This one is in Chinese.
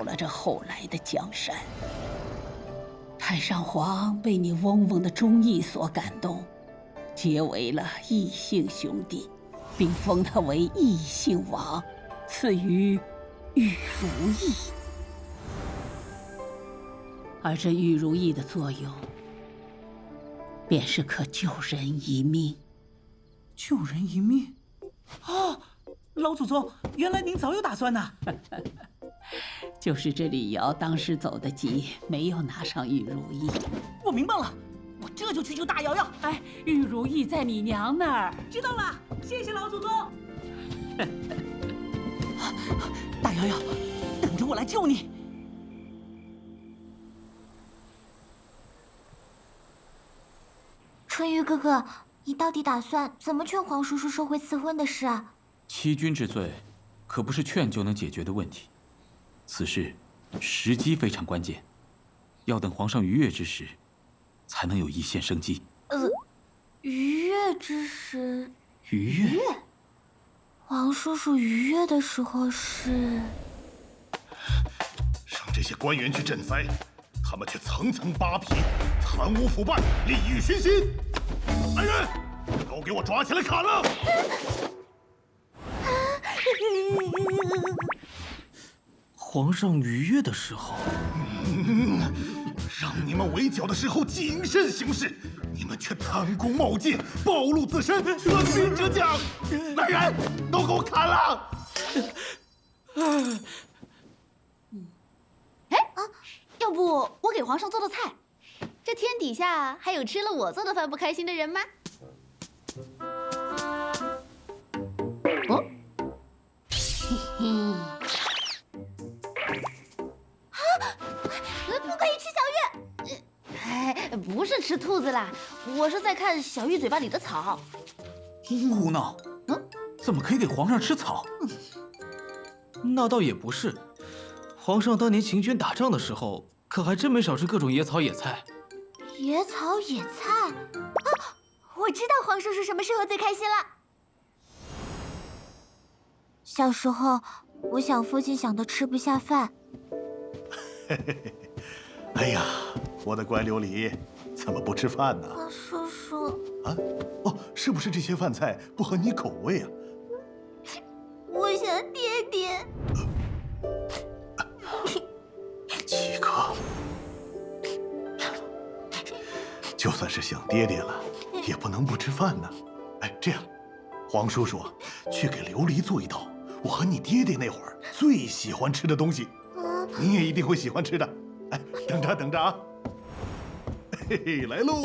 了这后来的江山。太上皇被你嗡嗡的忠义所感动，结为了异姓兄弟，并封他为异姓王，赐予玉如意。而这玉如意的作用，便是可救人一命。救人一命？哦，老祖宗，原来您早有打算呐！就是这李瑶当时走的急，没有拿上玉如意。我明白了，我这就去救大瑶瑶。哎，玉如意在你娘那儿。知道了，谢谢老祖宗。大瑶瑶，等着我来救你。春玉哥哥，你到底打算怎么劝皇叔叔收回赐婚的事啊？欺君之罪，可不是劝就能解决的问题。此事时机非常关键，要等皇上愉悦之时，才能有一线生机。愉悦之时？愉悦？皇叔叔愉悦的时候是……让这些官员去赈灾，他们却层层扒皮，贪污腐败，利欲熏心。来人，都给我抓起来砍了！皇上愉悦的时候，让你们围剿的时候谨慎行事，你们却贪功冒进，暴露自身，损兵折将。来人，都给我砍了！要不我给皇上做的菜？这天底下还有吃了我做的饭不开心的人吗？哦，嘿嘿。不可以吃小玉！不是吃兔子啦，我是在看小玉嘴巴里的草。胡闹！怎么可以给皇上吃草？那倒也不是。皇上当年行军打仗的时候，可还真没少吃各种野草野菜。野草野菜啊！我知道皇叔叔什么时候最开心了。小时候，我想父亲想的吃不下饭。哎呀，我的乖琉璃，怎么不吃饭呢？皇叔叔啊？哦，是不是这些饭菜不合你口味啊？我想爹爹。七哥，就算是想爹爹了，也不能不吃饭呢。哎，这样，皇叔叔去给琉璃做一道我和你爹爹那会儿最喜欢吃的东西，你也一定会喜欢吃的。哎，等着等着啊！嘿嘿，来喽！